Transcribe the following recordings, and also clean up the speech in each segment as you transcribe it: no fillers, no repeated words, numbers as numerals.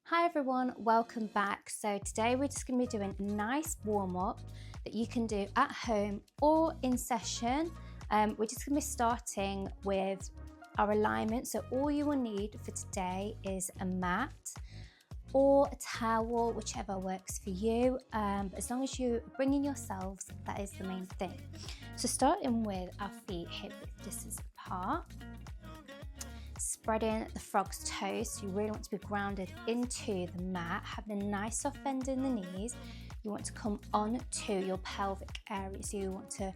Hi everyone, welcome back. So today we're just going to be doing a nice warm-up that you can do at home or in session. We're just going to be starting with our alignment. So all you will need for today is a mat or a towel, whichever works for you. But as long as you're bringing yourselves, that is the main thing. So starting with our feet hip width distance apart. Spreading the frog's toes, so you really want to be grounded into the mat, having a nice soft bend in the knees. You want to come on to your pelvic area, so you want to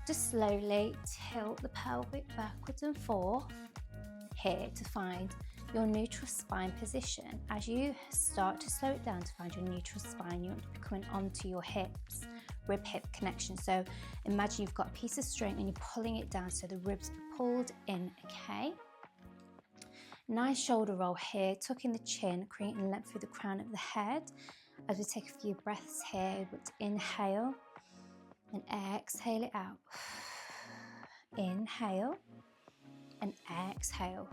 just slowly tilt the pelvic backwards and forth here to find your neutral spine position. As you start to slow it down to find your neutral spine, you want to be coming onto your hips, rib-hip connection. So imagine you've got a piece of string and you're pulling it down so the ribs are pulled in, okay? Nice shoulder roll here, tucking the chin, creating length through the crown of the head. As we take a few breaths here, but inhale and exhale it out. Inhale and exhale.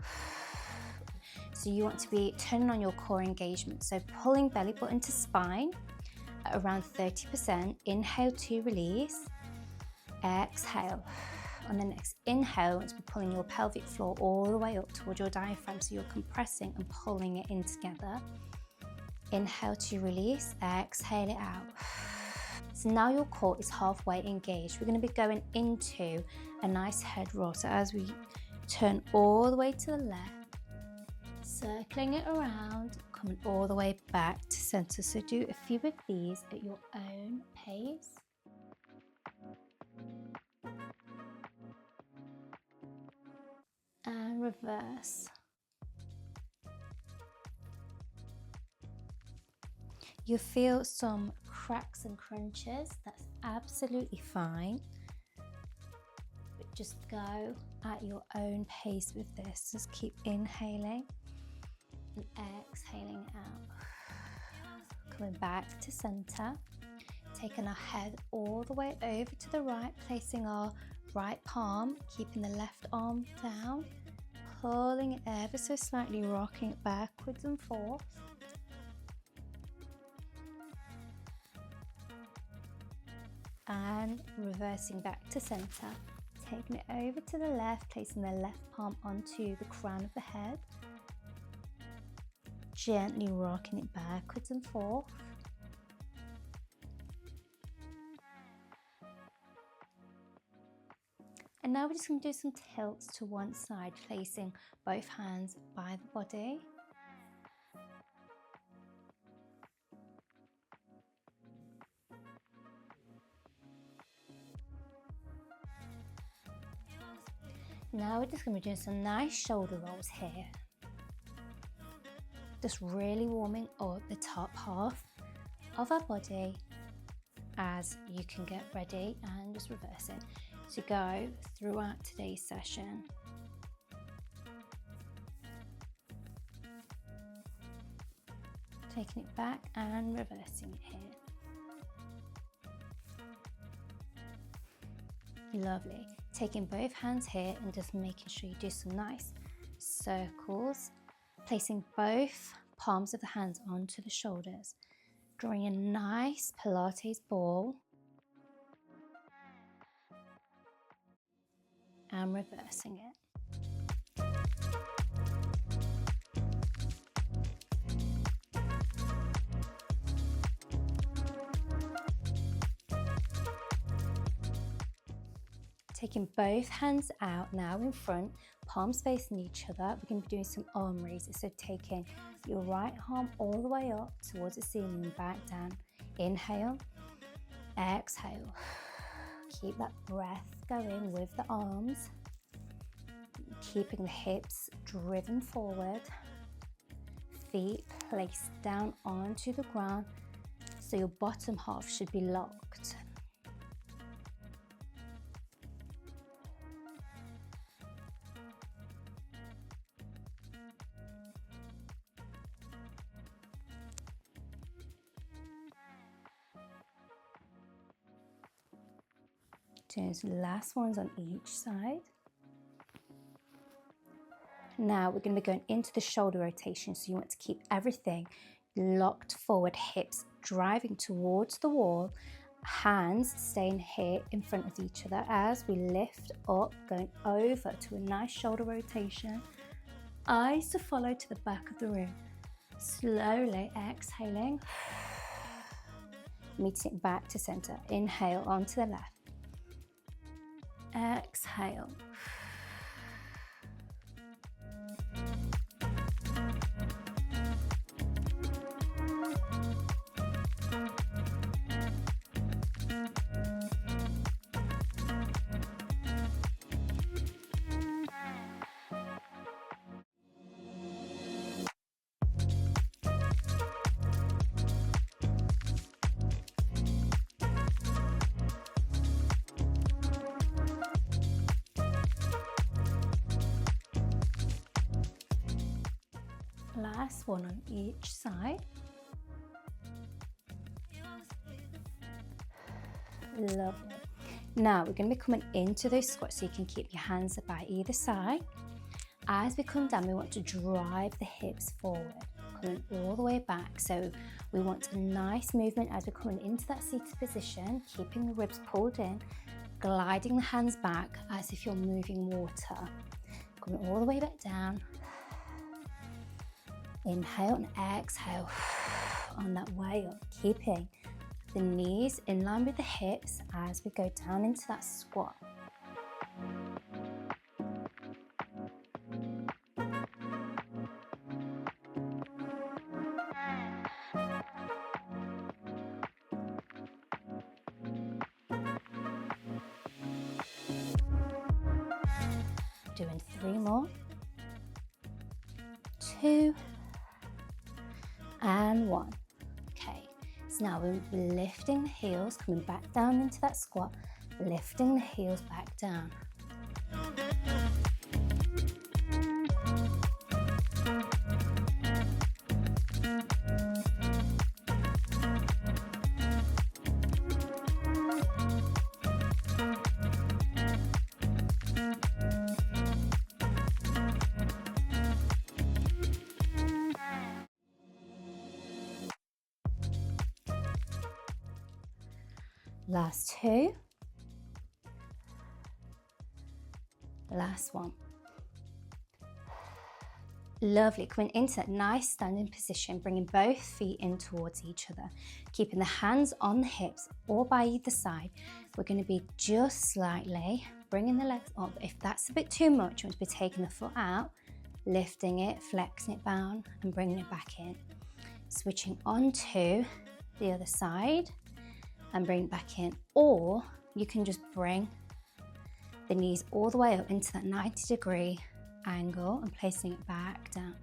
So you want to be turning on your core engagement. So pulling belly button to spine at around 30%. Inhale to release. Exhale. On the next inhale, you want to be pulling your pelvic floor all the way up towards your diaphragm, so you're compressing and pulling it in together. Inhale to release, exhale it out. So now your core is halfway engaged. We're going to be going into a nice head roll. So as we turn all the way to the left, circling it around, coming all the way back to center. So do a few of these at your own pace. And reverse. You feel some cracks and crunches, that's absolutely fine. But just go at your own pace with this. Just keep inhaling and exhaling out. Coming back to center. Taking our head all the way over to the right, placing our right palm, keeping the left arm down, pulling it ever so slightly, rocking it backwards and forth. And reversing back to center. Taking it over to the left, placing the left palm onto the crown of the head. Gently rocking it backwards and forth. And now we're just going to do some tilts to one side, placing both hands by the body. Now we're just going to be doing some nice shoulder rolls here. Just really warming up the top half of our body as you can get ready and just reverse it to go throughout today's session. Taking it back and reversing it here. Lovely. Taking both hands here and just making sure you do some nice circles. Placing both palms of the hands onto the shoulders. Drawing a nice Pilates ball. And reversing it. Taking both hands out now in front, palms facing each other. We're going to be doing some arm raises. So taking your right arm all the way up towards the ceiling and back down. Inhale, exhale. Keep that breath going with the arms. Keeping the hips driven forward. Feet placed down onto the ground. So your bottom half should be locked. Doing some last ones on each side. Now we're going to be going into the shoulder rotation, so you want to keep everything locked forward, hips driving towards the wall, hands staying here in front of each other as we lift up, going over to a nice shoulder rotation. Eyes to follow to the back of the room. Slowly exhaling, meeting it back to center. Inhale onto the left. Exhale. Last one on each side. Lovely. Now we're going to be coming into those squats, so you can keep your hands by either side. As we come down, we want to drive the hips forward, coming all the way back. So we want a nice movement as we're coming into that seated position, keeping the ribs pulled in, gliding the hands back as if you're moving water. Coming all the way back down. Inhale and exhale on that way up, keeping the knees in line with the hips as we go down into that squat. Doing 3 more. 2 and 1. Okay, so now we're lifting the heels, coming back down into that squat, lifting the heels back down. Last 2. Last 1. Lovely. Coming into that nice standing position, bringing both feet in towards each other, keeping the hands on the hips or by either side. We're going to be just slightly bringing the legs up. If that's a bit too much, you want to be taking the foot out, lifting it, flexing it down and bringing it back in. Switching on to the other side and bring it back in, or you can just bring the knees all the way up into that 90-degree angle and placing it back down.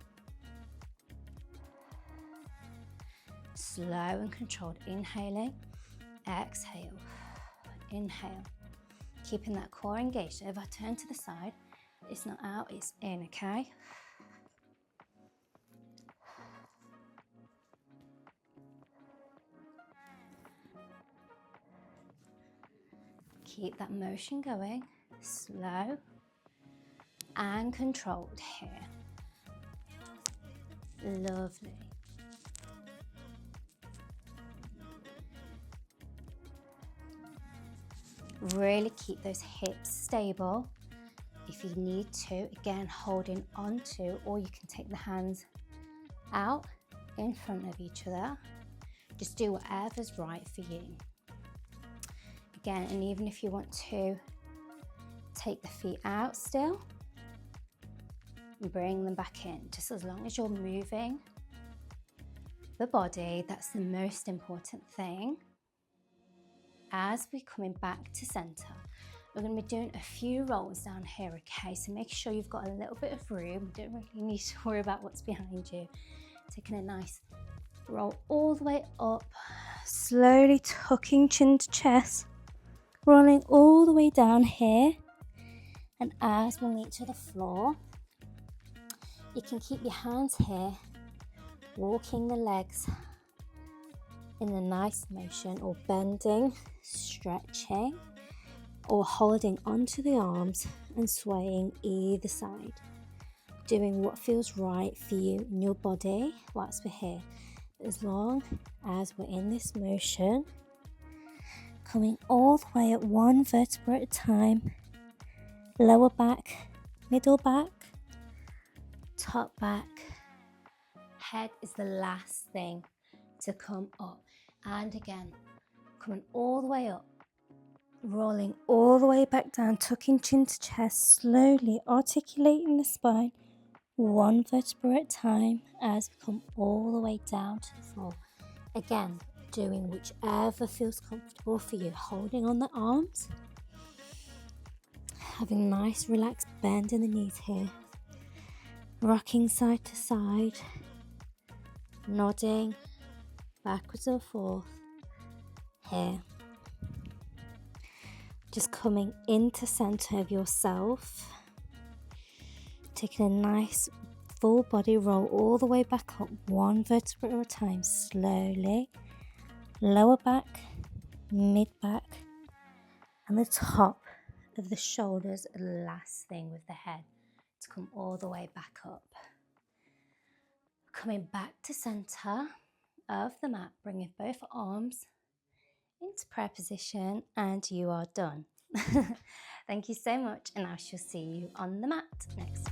Slow and controlled, inhaling, exhale, inhale. Keeping that core engaged. So if I turn to the side, it's not out, it's in, okay? Keep that motion going, slow and controlled here. Lovely. Really keep those hips stable. If you need to, again, holding on to, or you can take the hands out in front of each other. Just do whatever's right for you. Again, and even if you want to take the feet out still, and bring them back in, just as long as you're moving the body, that's the most important thing. As we're coming back to center, we're going to be doing a few rolls down here, okay? So make sure you've got a little bit of room. You don't really need to worry about what's behind you. Taking a nice roll all the way up, slowly tucking chin to chest, rolling all the way down here. And as we meet to the floor, you can keep your hands here, walking the legs in a nice motion, or bending, stretching, or holding onto the arms and swaying either side. Doing what feels right for you in your body whilst we're here. as long as we're in this motion, coming all the way at one vertebra at a time. Lower back, middle back, top back. Head is the last thing to come up. And again, coming all the way up, rolling all the way back down, tucking chin to chest, slowly articulating the spine, one vertebra at a time as we come all the way down to the floor. Again, doing whichever feels comfortable for you, holding on the arms, having nice relaxed bend in the knees here, rocking side to side, nodding backwards and forth here. Just coming into center of yourself, taking a nice full body roll all the way back up, one vertebra at a time, slowly. Lower back, mid back, and the top of the shoulders, last thing with the head to come all the way back up. Coming back to center of the mat, bringing both arms into prayer position, and you are done. Thank you so much, and I shall see you on the mat next week.